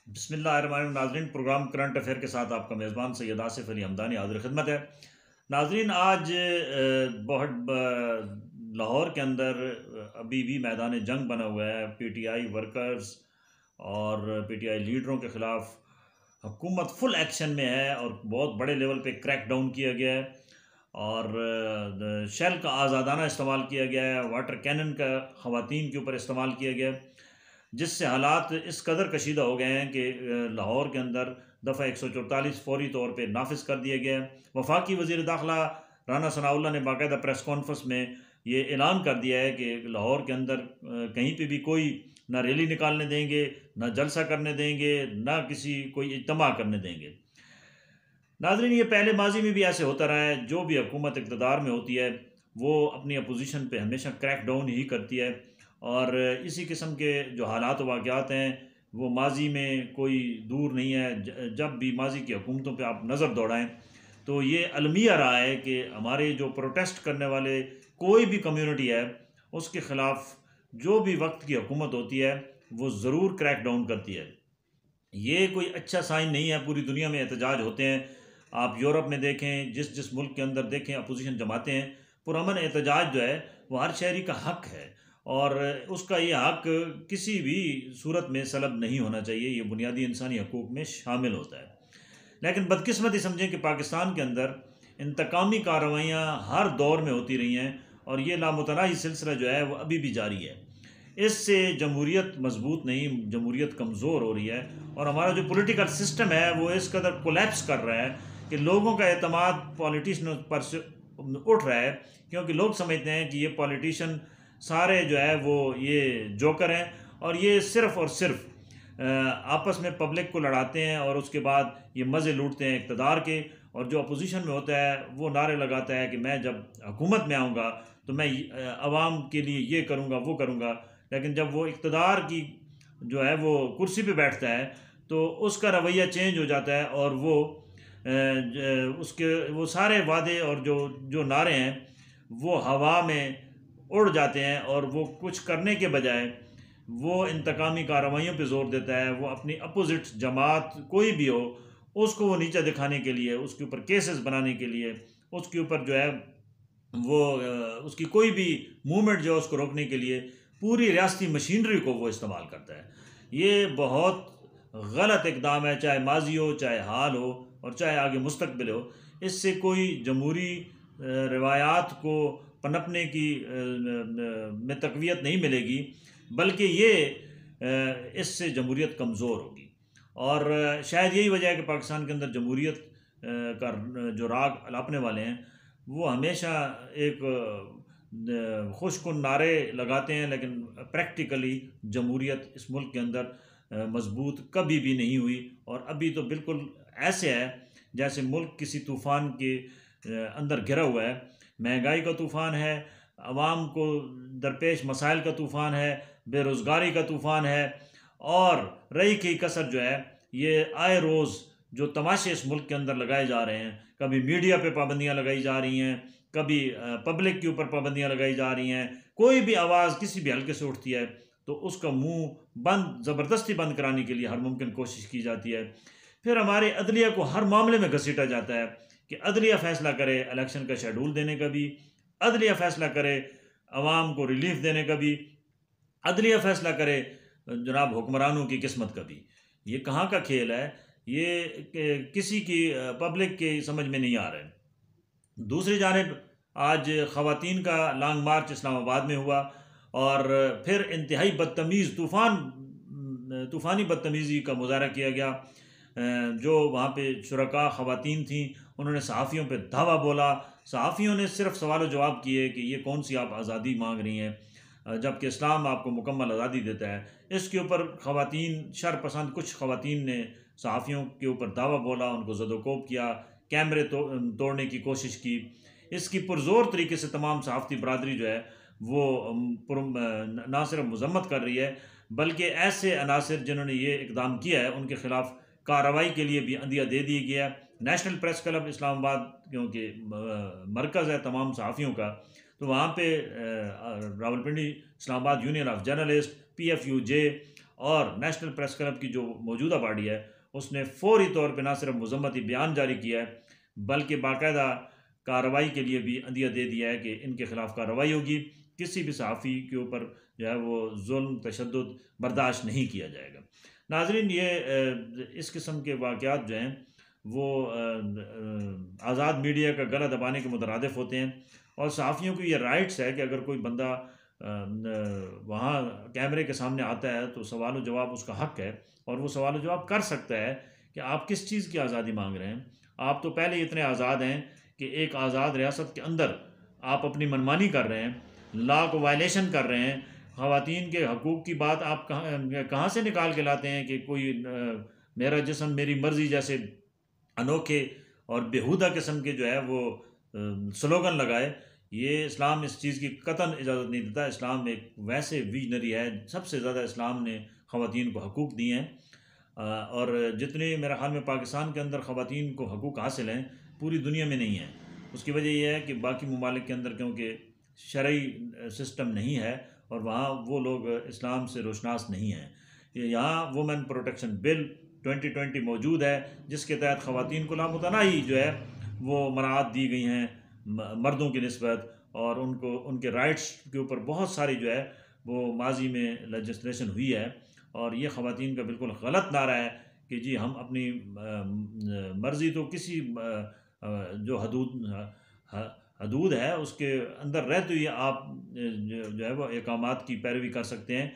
बिस्मिल्लाहिर्रहमानिर्रहीम। नाज़रीन, programme current affair के साथ आपका मेज़बान सैयद आसिफ अली हमदानी हाज़िर खिदमत है। नाज़रीन, आज लाहौर के अंदर अभी भी मैदान जंग बना हुआ है। पीटीआई वर्कर्स और पीटीआई लीडरों के ख़िलाफ़ हुकूमत फुल एक्शन में है और बहुत बड़े लेवल पे क्रैक डाउन किया गया है और शेल का आज़ादाना इस्तेमाल किया गया है, वाटर कैनन का ख़वातीन के ऊपर इस्तेमाल किया गया है, जिससे हालात इस कदर कशीदा हो गए हैं कि लाहौर के अंदर दफ़ा 144 फौरी तौर पर नाफिज कर दिया गया है। वफाकी वज़ीर दाखिला राना सनाउल्लाह ने बाकायदा प्रेस कॉन्फ्रेंस में ये ऐलान कर दिया है कि लाहौर के अंदर कहीं पे भी कोई ना रैली निकालने देंगे, ना जलसा करने देंगे, ना किसी कोई इज्तिमा करने देंगे। नाज़रीन, ये पहले माजी में भी ऐसे होता रहा है। जो भी हुकूमत इक़्तिदार में होती है वो अपनी अपोजिशन पे हमेशा क्रैक डाउन ही करती है और इसी किस्म के जो हालात वाक़यात हैं वो माजी में कोई दूर नहीं है। जब भी माजी की हुकूमतों पे आप नज़र दौड़ाएं तो ये अलमिया रहा है कि हमारे जो प्रोटेस्ट करने वाले कोई भी कम्युनिटी है उसके ख़िलाफ़ जो भी वक्त की हुकूमत होती है वो ज़रूर क्रैक डाउन करती है। ये कोई अच्छा साइन नहीं है। पूरी दुनिया में एहतजाज होते हैं। आप यूरोप में देखें, जिस जिस मुल्क के अंदर देखें अपोजिशन जमाते हैं, पुरअमन एहतजाज जो है वो हर शहरी का हक है और उसका ये हक किसी भी सूरत में सलब नहीं होना चाहिए। ये बुनियादी इंसानी हकूक़ में शामिल होता है। लेकिन बदकिस्मती समझें कि पाकिस्तान के अंदर इंतकामी कार्रवाइयाँ हर दौर में होती रही हैं और ये लामुतनाही सिलसिला जो है वो अभी भी जारी है। इससे जमहूरियत मजबूत नहीं, जमहूरियत कमज़ोर हो रही है और हमारा जो पॉलिटिकल सिस्टम है वो इस कदर कोलैप्स कर रहा है कि लोगों का एतमाद पॉलिटिशियन पर से उठ रहा है, क्योंकि लोग समझते हैं कि ये पॉलिटिशियन सारे जो है वो ये जोकर हैं और ये सिर्फ़ और सिर्फ आपस में पब्लिक को लड़ाते हैं और उसके बाद ये मज़े लूटते हैं इक़्तिदार के। और जो अपोजिशन में होता है वो नारे लगाता है कि मैं जब हुकूमत में आऊँगा तो मैं आवाम के लिए ये करूँगा वो करूँगा, लेकिन जब वो इक़्तिदार की जो है वो कुर्सी पे बैठता है तो उसका रवैया चेंज हो जाता है और वो उसके वो सारे वादे और जो जो नारे हैं वो हवा में उड़ जाते हैं और वो कुछ करने के बजाय वो इंतकामी कार्रवाइयों पे ज़ोर देता है। वो अपनी अपोजिट जमात कोई भी हो उसको वो नीचा दिखाने के लिए, उसके ऊपर केसेस बनाने के लिए, उसके ऊपर जो है वो उसकी कोई भी मूवमेंट जो है उसको रोकने के लिए पूरी रियासती मशीनरी को वो इस्तेमाल करता है। ये बहुत गलत इक़दाम है, चाहे माजी हो, चाहे हाल हो और चाहे आगे मुस्तकबिल हो। इससे कोई जमहूरी रवायात को पनपने की में तक़वियत नहीं मिलेगी, बल्कि ये इससे जमहूरियत कमज़ोर होगी। और शायद यही वजह है कि पाकिस्तान के अंदर जमहूरियत का जो राग अलापने वाले हैं वो हमेशा एक खुशकुन नारे लगाते हैं, लेकिन प्रैक्टिकली जमहूरियत इस मुल्क के अंदर मजबूत कभी भी नहीं हुई। और अभी तो बिल्कुल ऐसे है जैसे मुल्क किसी तूफ़ान के अंदर घिरा हुआ है। महंगाई का तूफ़ान है, आवाम को दरपेश मसाइल का तूफ़ान है, बेरोज़गारी का तूफ़ान है और रही की कसर जो है ये आए रोज़ जो तमाशे इस मुल्क के अंदर लगाए जा रहे हैं। कभी मीडिया पे पाबंदियाँ लगाई जा रही हैं, कभी पब्लिक के ऊपर पाबंदियाँ लगाई जा रही हैं। कोई भी आवाज़ किसी भी हल्के से उठती है तो उसका मुंह बंद ज़बरदस्ती बंद कराने के लिए हर मुमकिन कोशिश की जाती है। फिर हमारे अदलिया को हर मामले में घसीटा जाता है कि अदलिया फ़ैसला करे इलेक्शन का शेड्यूल देने का भी, अदलिया फ़ैसला करे अवाम को रिलीफ देने का भी, अदलिया फ़ैसला करे जनाब हुक्मरानों की किस्मत का भी। ये कहाँ का खेल है? ये किसी की पब्लिक के समझ में नहीं आ रहा है। दूसरी जानिब आज ख़वातीन का लॉन्ग मार्च इस्लामाबाद में हुआ और फिर इंतहाई बदतमीज़ तूफ़ानी बदतमीज़ी का मुज़ाहरा किया गया। जो वहाँ पे शुरका ख़वातीन थीं उन्होंने सहाफ़ियों पे धावा बोला। सहाफ़ियों ने सिर्फ सवाल जवाब किए कि ये कौन सी आप आज़ादी मांग रही हैं, जबकि इस्लाम आपको मुकम्मल आज़ादी देता है। इसके ऊपर ख़वातीन शरपसंद कुछ ख़वातीन ने सहाफ़ियों के ऊपर धावा बोला, उनको ज़दोकोब किया, कैमरे तोड़ने की कोशिश की। इसकी पुरज़ोर तरीके से तमाम सहाफ़ती बरादरी जो है वो ना सिर्फ मज़म्मत कर रही है, बल्कि ऐसे अनासिर जिन्होंने ये इक़दाम किया है उनके ख़िलाफ़ कार्रवाई के लिए भी अंदिया दे दिया गया। नेशनल प्रेस क्लब इस्लामाबाद, क्योंकि मरकज़ है तमाम सहाफ़ियों का, तो वहाँ पे Rawalpindi Islamabad union of journalist, PFUJ और नेशनल प्रेस क्लब की जो मौजूदा बॉडी है उसने फौरी तौर पर ना सिर्फ मजम्मती बयान जारी किया है बल्कि बाकायदा कार्रवाई के लिए भी अंदिया दे दिया है कि इनके खिलाफ कार्रवाई होगी, किसी भी सहाफ़ी के ऊपर जो है वो जुल्म तशद्दुद बर्दाश्त नहीं किया जाएगा। नाज़रीन, ये इस किस्म के वाक़यात जो हैं वो आज़ाद मीडिया का गला दबाने के मुतरादिफ होते हैं और सहाफ़ियों की ये राइट्स है कि अगर कोई बंदा वहाँ कैमरे के सामने आता है तो सवाल जवाब उसका हक़ है और वो सवाल जवाब कर सकता है कि आप किस चीज़ की आज़ादी मांग रहे हैं। आप तो पहले इतने आज़ाद हैं कि एक आज़ाद रियासत के अंदर आप अपनी मनमानी कर रहे हैं, लॉ को वायलेशन कर रहे हैं। ख़वातीन के हकूक़ की बात आप कहाँ से निकाल के लाते हैं कि कोई मेरा जिस्म मेरी मर्ज़ी जैसे अनोखे और बेहुदा किस्म के जो है वो स्लोगन लगाए। ये इस्लाम इस चीज़ की कतन इजाज़त नहीं देता। इस्लाम एक वैसे विजनरी है, सबसे ज़्यादा इस्लाम ने ख़वातीन को हकूक़ दिए हैं और जितने मेरे ख़्याल में पाकिस्तान के अंदर ख़वातीन को हकूक़ हासिल हैं पूरी दुनिया में नहीं है। उसकी वजह यह है कि बाकी ममालिक के अंदर क्योंकि शरई सिस्टम नहीं है और वहाँ वो लोग इस्लाम से रोशनास नहीं हैं। यहाँ वुमेन प्रोटेक्शन बिल 2020 मौजूद है जिसके तहत ख़वातीन को लामुतनाही जो है वो मराहत दी गई हैं मर्दों की निस्बत और उनको उनके राइट्स के ऊपर बहुत सारी जो है वो माजी में लेजिस्लेशन हुई है और ये ख़वातीन का बिल्कुल गलत नारा है कि जी हम अपनी मर्ज़ी तो किसी जो हदूद है उसके अंदर रहते हुए आप जो है वो अहकामात की पैरवी कर सकते हैं।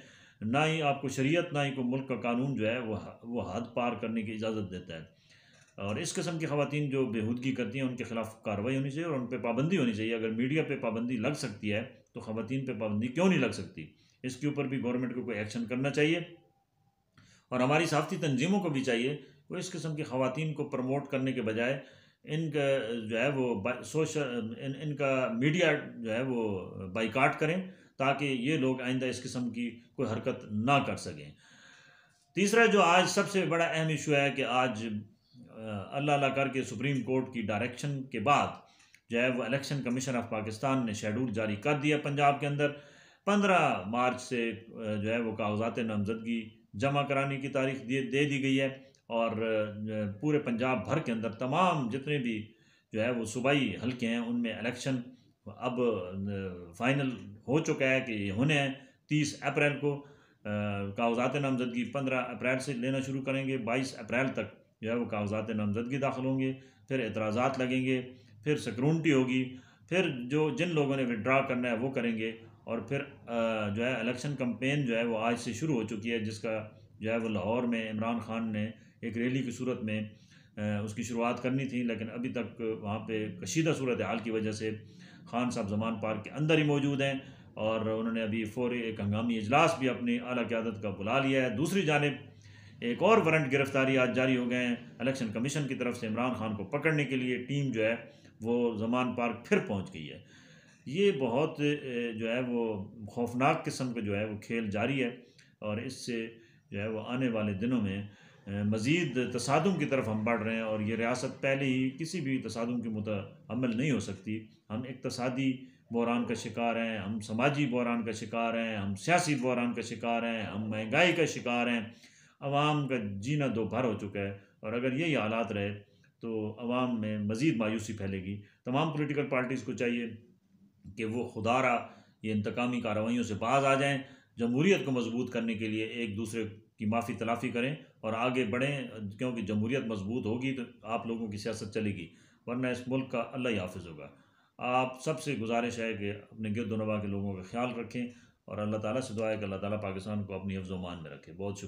ना ही आपको शरीयत ना ही कोई मुल्क का कानून जो है वो हद पार करने की इजाज़त देता है और इस किस्म की ख़वातीन जो बेहूदगी करती हैं उनके ख़िलाफ़ कार्रवाई होनी चाहिए और उन पर पाबंदी होनी चाहिए। अगर मीडिया पे पाबंदी लग सकती है तो ख़वातीन पे पाबंदी क्यों नहीं लग सकती? इसके ऊपर भी गवर्नमेंट को कोई एक्शन करना चाहिए और हमारी सहाफ़ती तंजीमों को भी चाहिए वो इस किस्म की ख़वातीन को प्रमोट करने के बजाय इनका जो है वो सोशल इनका मीडिया जो है वो बाइकाट करें ताकि ये लोग आइंदा इस किस्म की कोई हरकत ना कर सकें। तीसरा जो आज सबसे बड़ा अहम इशू है कि आज अल्लाह अल्लाह करके सुप्रीम कोर्ट की डायरेक्शन के बाद जो है वो इलेक्शन कमीशन ऑफ पाकिस्तान ने शेड्यूल जारी कर दिया। पंजाब के अंदर 15 मार्च से जो है वो कागजात नामजदगी जमा कराने की तारीख दे दी गई है और पूरे पंजाब भर के अंदर तमाम जितने भी जो है वो सूबाई हल्के हैं उनमें इलेक्शन अब फाइनल हो चुका है कि ये होने हैं 30 अप्रैल को। कागजात नामजदगी 15 अप्रैल से लेना शुरू करेंगे, 22 अप्रैल तक जो है वो कागजात नामजदगी दाखिल होंगे, फिर एतराज़ात लगेंगे, फिर स्क्रूटनी होगी, फिर जिन लोगों ने विड्रा करना है वो करेंगे और फिर जो है इलेक्शन कैंपेन जो है वो आज से शुरू हो चुकी है जिसका जो है वो लाहौर में इमरान खान ने एक रैली की सूरत में उसकी शुरुआत करनी थी लेकिन अभी तक वहाँ पे कशीदा सूरत हाल की वजह से खान साहब ज़मान पार्क के अंदर ही मौजूद हैं और उन्होंने अभी फौरी एक हंगामी इजलास भी अपनी आला क़यादत का बुला लिया है। दूसरी जानिब एक और वारंट गिरफ्तारी आज जारी हो गए हैं इलेक्शन कमीशन की तरफ से इमरान खान को पकड़ने के लिए टीम जो है वो ज़मान पार्क फिर पहुँच गई है। ये बहुत जो है वो खौफनाक किस्म का जो है वो खेल जारी है और इससे जो है वो आने वाले दिनों में मज़ीद तसादुम की तरफ हम बढ़ रहे हैं और ये रियासत पहले ही किसी भी तसादुम के मुतअम्मिल नहीं हो सकती। हम इक़्तिसादी बहरान का शिकार हैं, हम समाजी बहरान का शिकार हैं, हम सियासी बहरान का शिकार हैं, हम महंगाई का शिकार हैं। अवाम का जीना दो भर हो चुका है और अगर यही हालात रहे तो अवाम में मज़ीद मायूसी फैलेगी। तमाम पोलिटिकल पार्टीज़ को चाहिए कि वो खुदारा ये इंतकामी कार्रवाइयों से बाज आ जाएँ, जमहूरियत को मजबूत करने के लिए एक दूसरे की माफ़ी तलाफ़ी करें और आगे बढ़ें क्योंकि जमहूरियत मजबूत होगी तो आप लोगों की सियासत चलेगी, वरना इस मुल्क का अल्लाह ही हाफ़िज़ होगा। आप सबसे गुजारिश है कि अपने गिरद नवाह के लोगों का ख्याल रखें और अल्लाह ताला से दुआ है कि अल्लाह ताला पाकिस्तान को अपनी हिफ्ज़-ओ-मान में रखे। बहुत शुक्रिया।